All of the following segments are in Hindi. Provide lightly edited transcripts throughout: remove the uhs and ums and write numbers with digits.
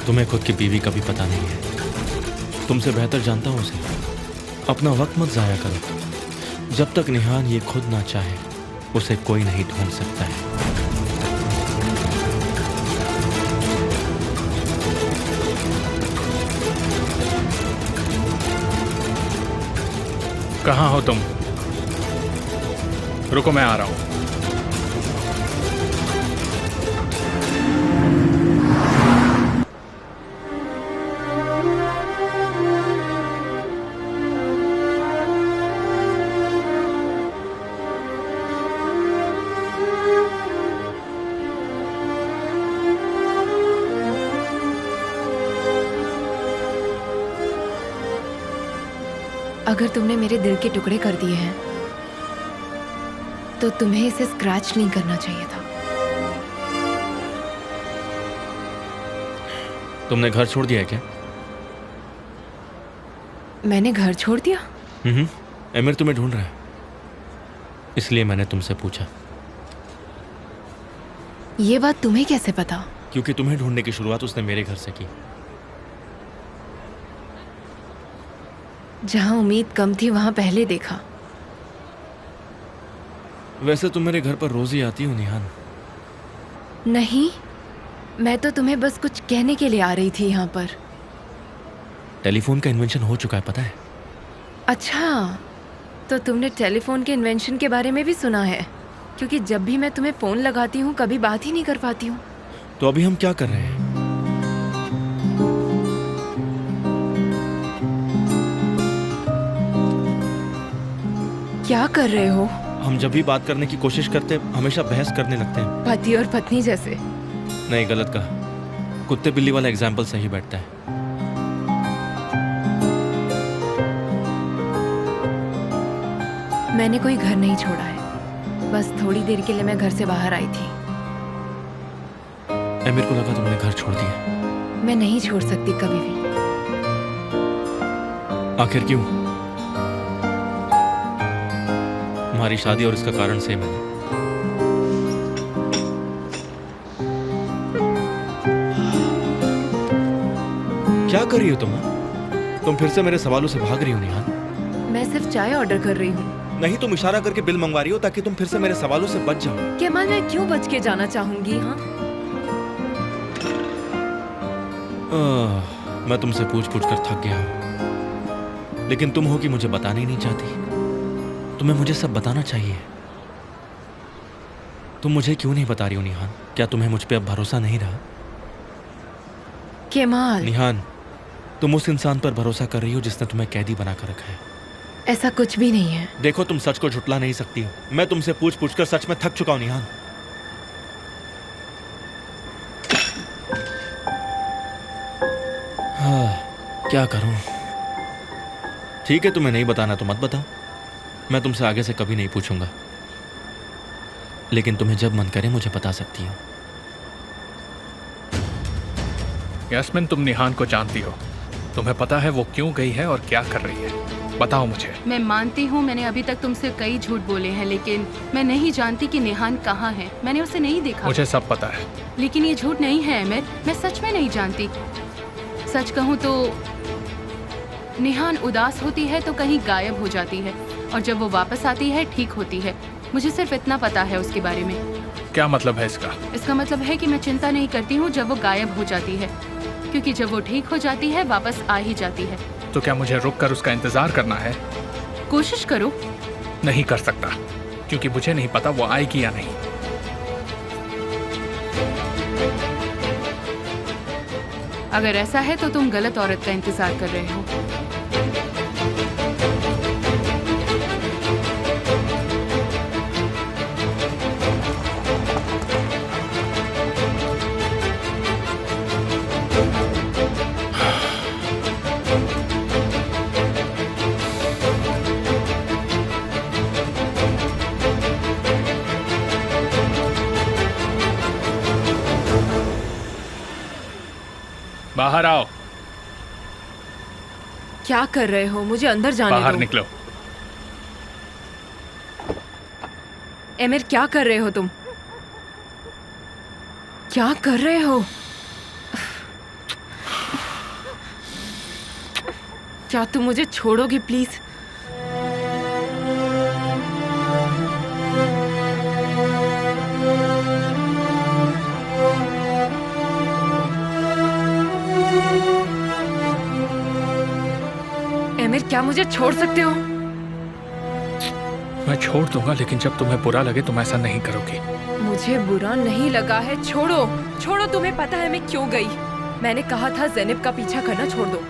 तुम्हें खुद की बीवी का भी पता नहीं है। तुमसे बेहतर जानता हूं उसे। अपना वक्त मत जाया करो। जब तक निहान ये खुद ना चाहे, उसे कोई नहीं ढूंढ सकता है। कहाँ हो तुम? रुको, मैं आ रहा हूं। अगर तुमने मेरे दिल के टुकड़े कर दिए हैं तो तुम्हें इसे स्क्रैच नहीं करना चाहिए था। तुमने घर छोड़ दिया है क्या? मैंने घर छोड़ दिया? एमिर तुम्हें ढूंढ रहा है, इसलिए मैंने तुमसे पूछा। ये बात तुम्हें कैसे पता? क्योंकि तुम्हें ढूंढने की शुरुआत उसने मेरे घर से की। जहां उम्मीद कम थी वहां पहले देखा। वैसे तुम मेरे घर पर रोज ही आती हो निहान। नहीं, मैं तो तुम्हें बस कुछ कहने के लिए आ रही थी यहाँ पर। टेलीफोन का इन्वेंशन हो चुका है, पता है? अच्छा, तो तुमने टेलीफोन के इन्वेंशन के बारे में भी सुना है? क्योंकि जब भी मैं तुम्हें फोन लगाती हूँ कभी बात ही नहीं कर पाती हूँ। तो अभी हम क्या कर रहे हैं? क्या कर रहे हो? हम जब भी बात करने की कोशिश करते हमेशा बहस करने लगते हैं। पति और पत्नी जैसे। नहीं, गलत कहा। कुत्ते बिल्ली वाला एग्जाम्पल सही बैठता है। मैंने कोई घर नहीं छोड़ा है, बस थोड़ी देर के लिए मैं घर से बाहर आई थी। मेरे को लगा तुमने घर छोड़ दिया। मैं नहीं छोड़ सकती कभी भी। आखिर क्यों? तुम्हारी शादी और इसका कारण सेम है। क्या कर रही हो तुम? तुम फिर से मेरे सवालों से भाग रही हो निहान। मैं सिर्फ चाय ऑर्डर कर रही हूँ। नहीं, तुम इशारा करके बिल मंगवा रही हो ताकि तुम फिर से मेरे सवालों से बच जाओ। केमाल, मैं क्यों बच के जाना चाहूंगी? हाँ, मैं तुमसे पूछ पूछ कर थक गया हूं, लेकिन तुम हो कि मुझे बताना ही नहीं चाहती। तुम्हें मुझे सब बताना चाहिए। तुम मुझे क्यों नहीं बता रही हो निहान? क्या तुम्हें मुझ पे अब भरोसा नहीं रहा? केमाल, निहान, तुम उस इंसान पर भरोसा कर रही हो जिसने तुम्हें कैदी बना कर रखा है। ऐसा कुछ भी नहीं है। देखो, तुम सच को झुटला नहीं सकती हो। मैं तुमसे पूछ पूछ कर सच में थक चुका हूं निहान। क्या करूं? ठीक है, तुम्हें नहीं बताना तो मत बताओ। मैं तुमसे आगे से कभी नहीं पूछूंगा, लेकिन तुम्हें जब मन करे मुझे बता सकती हो। यास्मिन, तुम निहान को जानती हो। तुम्हें पता है वो क्यों गई है और क्या कर रही है? बताओ मुझे। मैं मानती हूँ मैंने अभी तक तुमसे कई झूठ बोले हैं, लेकिन मैं नहीं जानती कि निहान कहाँ है। मैंने उसे नहीं देखा। मुझे सब पता है। लेकिन ये झूठ नहीं है अमिर, मैं सच में नहीं जानती। सच कहूँ तो निहान उदास होती है तो कहीं गायब हो जाती है, और जब वो वापस आती है ठीक होती है। मुझे सिर्फ इतना पता है उसके बारे में। क्या मतलब है इसका? इसका मतलब है कि मैं चिंता नहीं करती हूँ जब वो गायब हो जाती है, क्योंकि जब वो ठीक हो जाती है वापस आ ही जाती है। तो क्या मुझे रुक कर उसका इंतजार करना है? कोशिश करो। नहीं कर सकता, क्योंकि मुझे नहीं पता वो आएगी या नहीं। अगर ऐसा है तो तुम गलत औरत का इंतजार कर रहे हो। बाहर आओ। क्या कर रहे हो? मुझे अंदर जाने बाहर दो। निकलो। एमिर, क्या कर रहे हो तुम? क्या कर रहे हो? क्या तुम मुझे छोड़ोगे प्लीज? एमिर, क्या मुझे छोड़ सकते हो? मैं छोड़ दूंगा, लेकिन जब तुम्हें बुरा लगे तुम ऐसा नहीं करोगी। मुझे बुरा नहीं लगा है। छोड़ो छोड़ो, तुम्हें पता है मैं क्यों गई? मैंने कहा था ज़ैनब का पीछा करना छोड़ दो,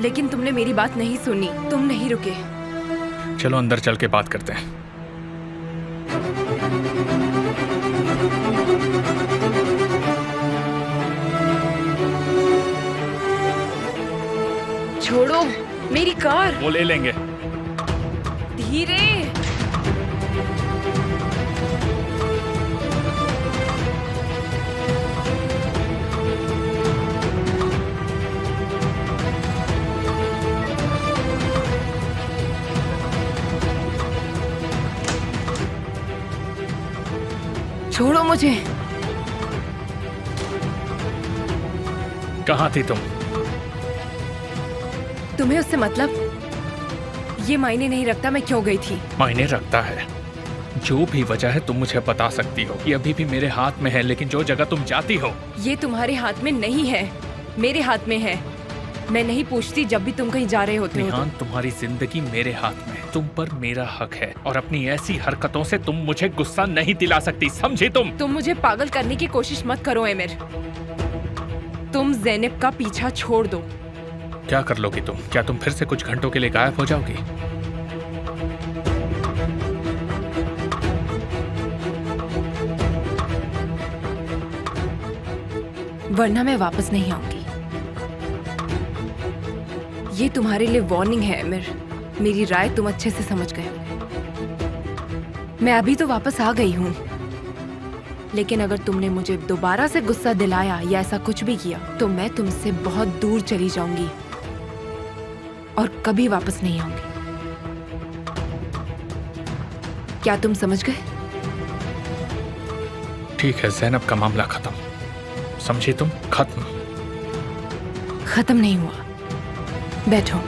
लेकिन तुमने मेरी बात नहीं सुनी, तुम नहीं रुके। चलो अंदर चल के बात करते हैं। छोड़ो मेरी कार। वो ले लेंगे। धीरे। छोड़ो मुझे। कहाँ थी तुम? तुम्हें उससे मतलब? ये मायने नहीं रखता मैं क्यों गई थी। मायने रखता है। जो भी वजह है तुम मुझे बता सकती हो। ये अभी भी मेरे हाथ में है, लेकिन जो जगह तुम जाती हो। ये तुम्हारे हाथ में नहीं है, मेरे हाथ में है। मैं नहीं पूछती जब भी तुम कहीं जा रहे होते हो। निहान, तुम्हारी जिंदगी मेरे हाथ में है। तुम पर मेरा हक है और अपनी ऐसी हरकतों से तुम मुझे गुस्सा नहीं दिला सकती, समझी तुम? तुम मुझे पागल करने की कोशिश मत करो एमिर। तुम ज़ैनब का पीछा छोड़ दो। क्या कर लोगी तुम? क्या तुम फिर से कुछ घंटों के लिए गायब हो जाओगी? वरना मैं वापस नहीं आऊंगी। ये तुम्हारे लिए वार्निंग है एमिर। मेरी राय तुम अच्छे से समझ गए होगे। मैं अभी तो वापस आ गई हूँ, लेकिन अगर तुमने मुझे दोबारा से गुस्सा दिलाया या ऐसा कुछ भी किया तो मैं तुमसे बहुत दूर चली जाऊंगी और कभी वापस नहीं आऊंगी। क्या तुम समझ गए? ठीक है, ज़ैनब का मामला खत्म, समझी तुम? खत्म। खत्म नहीं हुआ। बैठो।